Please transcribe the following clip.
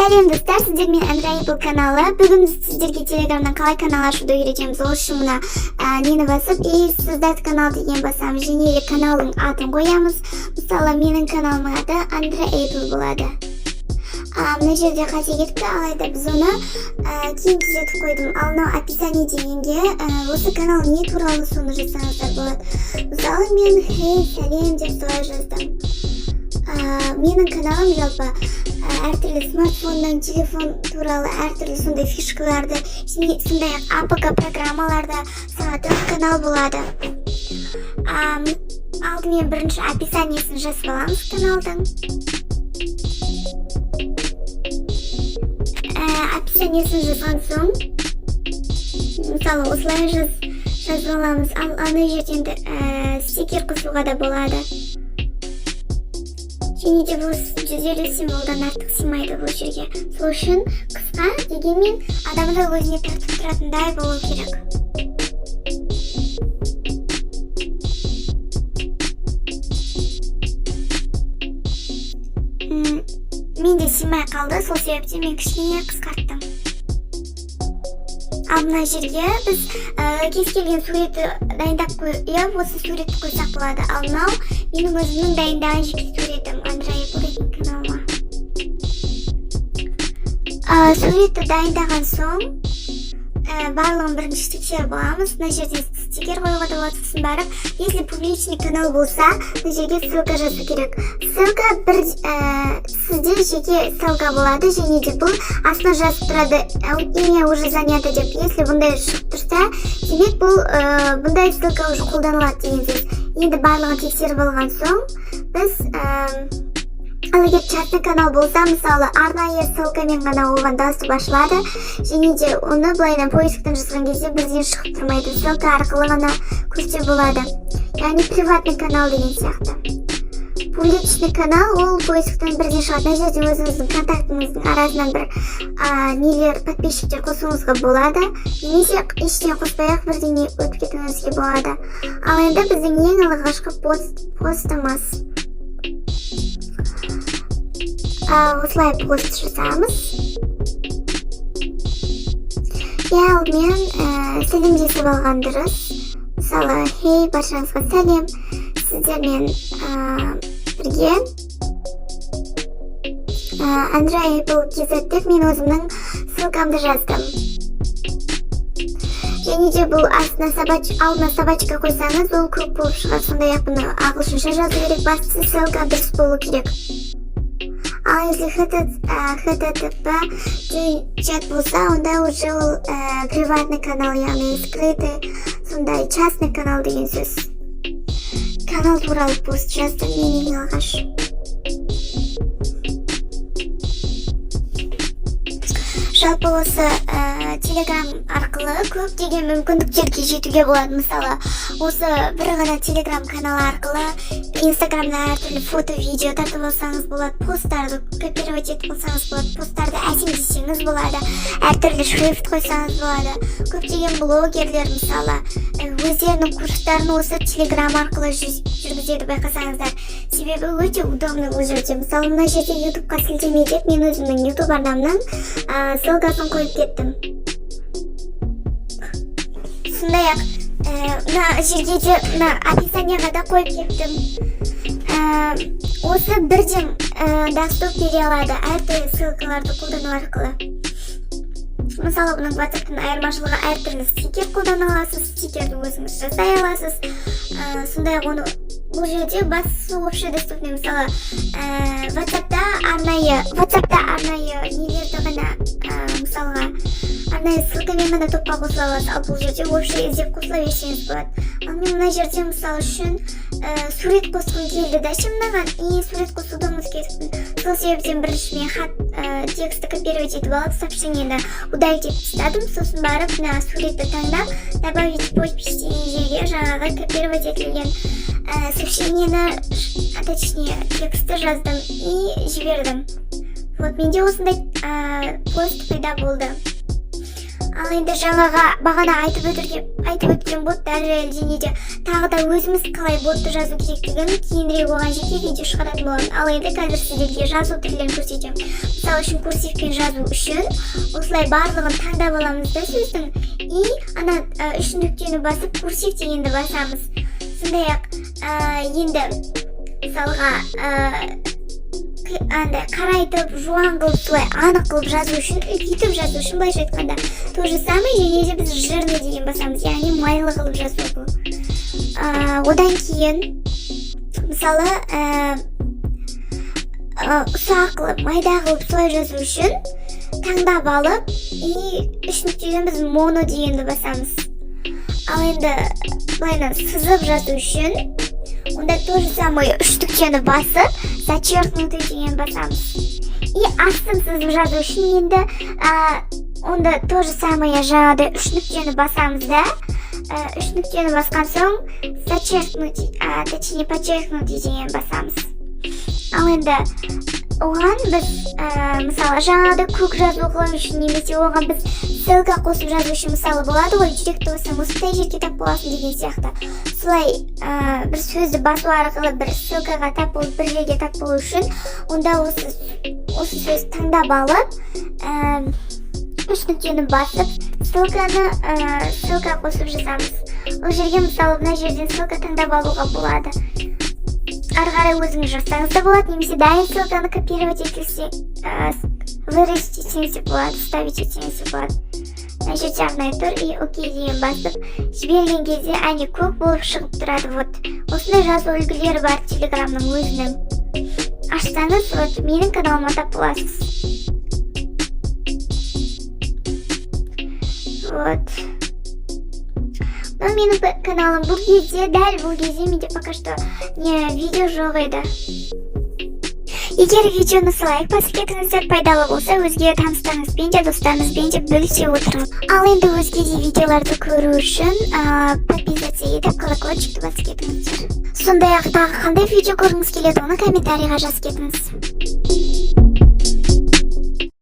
Сәлем достар, сіздермен Android каналы. Бүгін сіздерге телеграмнан қалай канал ашуды үйретеміз. Ол үшін мына нені басып, создать канал деген басамыз. Және каналдың атын қоямыз. Мысалы, менің каналымның аты Android болады. Мына жерде қате кетті, алайда біз оны кейін түзетіп қойдым. Ал мынау описание дегенге осы канал не туралы соны жазсаңыздар болады. Мысалы, мен хей, сәлем деп солай жаздым. Менің каналым жалпы әртүрлі смартфонның, телефон туралы әртүрлі сондай фишкаларды, сондай-ақ APK программаларды сағатып канал болады. Алдымен бірінші описаниесін жазып аламыз каналдың. Описаниесін жазған соң, мысалы осылай жазып аламыз. Ал ана жерден стикер қосуға да болады. Және де бұл 150 символдан артық сыймайды бұл жерге. Сол үшін қысқа дегенмен адамды өзіне тартып тұратындай болу керек. Менде сыймай қалды, сол себептен мен кішкене қысқарттым. Ал мына жерге біз кез келген суретті дайындап қойып, осы суретті қойсақ болады. Ал мынау менің өзімнің дайындаған жеке суретім Android деген каналыма. Суретті дайындаған соң барлығын бірінші тексеріп аламыз. Мына жерден стикер қоюға да болады, сосын барып, если публичный канал болса, мына жерге ссылка жазу керек. Ссылка сізде жеке ссылка болады, және де бұл астына жазып тұрады, имя уже занято деп. Если бұндай шығып тұрса, демек бұл бұндай ссылка уже қолданылады деген сөз. Енді барлығын тексеріп алған соң, біз ал егер частный канал болса, мысалы, арнайы ссылкамен ғана оған доступ ашылады, және де оны былайдан поисктен жазған кезде бірден шығып тұрмайды, ссылка арқылы ғана көрсе болады. Яғни приватный канал деген сияқты. Публичный канал ол поисктен бірден шығады. Мына жерде өзіңіздің контактыңыздың арасынан бір подписчиктер қосуыңызға болады, немесе ештеңе қоспай-ақ бірден өтіп кетуіңізге болады. Ал енді біздің ең алғашқы постымыз. Осылай пост жазамыз. Алдымен сәлемдесіп алған дұрыс. Мысалы, хей, баршаңызға сәлем, сіздермен бірге Android KZ деп мен өзімнің ссылкамды жаздым. Және де бұл алдына собачка қойсаңыз, ол көп болып шығады. Сондай-ақ бұны ағылшынша жазу керек, бастысы ссылка дұрыс болу керек. Ал если HTTP чат болса, онда уже ол приватный канал, яғни скрытый, сондай частный канал деген сөз. Канал туралы пост жаздым мен ең алғаш. Жалпы осы телеграм арқылы көптеген мүмкіндіктерге жетуге болады. Мысалы, осы бір ғана телеграм каналы арқылы инстаграмда әртүрлі фото, видео тартып алсаңыз болады, посттарды копировать етіп алсаңыз болады, посттарды әсемдесеңіз болады, әртүрлі шрифт қойсаңыз болады. Көптеген блогерлер мысалы өздерінің курстарын осы телеграм арқылы жүргізеді, байқасаңыздар. Себебі өте удобны бұл жерде. Мысалы, мына жерде ютубқа сілтеме деп мен өзімнің ютуб арнамның ссылкасын қойып кеттім. Сондай-ақ мына жерге де описанияға да қойып кеттім. Осы бірден доступ бере алады әртүрлі ссылкаларды қолдану арқылы. Мысалы, бұның WhatsApp-тың айырмашылығы әртүрлі стикер қолдана аласыз, стикерді өзіңіз жасай аласыз. Сондай-ақ оны бұл жерде бастысы общий доступный. Мысалы, WhatsApp-та арнайы нелерді ғана, мысалға, арнайы ссылкамен ғана топқа қосыла аласыз, ал бұл жерде общий іздеп қосыла берсеңіз болады. Ал мен мына жерде мысалы үшін сурет қосқым келді дәші мынаған, сурет қосуды ұмытып кеттім. Сол себептен бірінші мен тексті копировать етіп алып, сообщениені удалить етіп тастадым. Сосын барып, мына суретті таңдап, добавить подпись деген жерге жаңағы копировать етілген сообщениені, точнее, тексті жаздым и жібердім. Вот, менде осындай пост пайда болды. Ал енді жаңаға бағана айтып өткен боттар және де тағы да өзіміз қалай ботты жазу керектігін кейінірек оған жеке видео шығаратын боламын. Ал енді қазір сіздерге жазу түрлерін көрсетемін. Мысалы үшін курсивпен жазу үшін осылай барлығын таңдап аламыз да сөздің и ана үш нүктені басып курсив дегенді басамыз. Сондай-ақ енді мысалға қарайтып, жуан қылып, солай анық қылып жазу үшін, үлкейтіп жазу үшін, былайша айтқанда то же самое, және де біз жирный деген басамыз, яғни майлы қылып жазу бұл. Одан кейін мысалы ұсақ қылып, майда қылып солай жазу үшін таңдап алып и үш нүктеден біз моно дегенді басамыз. Ал енді былайынан сызып жазу үшін онда то же самое үш нүктені басып зачеркнутый деген басамыз. И астын сызып жазу үшін енді онда то же самое жаңағыдай үш нүктені басамыз да, үш нүктені басқан соң зачеркнутый, точнее подчеркнутый деген басамыз. Ал енді оған біз мысалы жаңағыдай көк жазу қылу үшін немесе оған біз ссылка қосып жазу үшін мысалы болады ғой, жүректі болсаң осындай жерге тап боласың деген сияқты. Солай бір сөзді басу арқылы бір ссылкаға тап болып бір жерге тап болу үшін онда осы сөз таңдап алып үш нүктені басып ссылка қосып жазамыз. Ол жерге мысалы мына жерден ссылка таңдап алуға болады. Ары қарай өзіңіз жазсаңыз да болады, немесе дайын ссылканы копировать етілсе, вырезать етсеңіз де болады, вставить етсеңіз де болады. Мына жерде арнайы тұр и окей деген басып жіберген кезде әне көк болып шығып тұрады. Вот осындай жазу үлгілері бар телеграмның өзінің. Ашсаңыз, вот менің каналыма тап боласыз. Вот. Но менің каналым бұл кезде, дәл бұл кезде менде пока что не видео жоқ еді. Егер видеоны лайк басып кетіңіздер, пайдалы болса, өзге таныстарыңызбен де, достарыңызбен де бөлісе отырыңыз. Ал енді өзге де видеоларды көру үшін подписаться етіп, колокольчикті басып кетіңіздер. Сондай-ақ тағы қандай видео көргіңіз келеді, оны комментарийға жазып кетіңіз.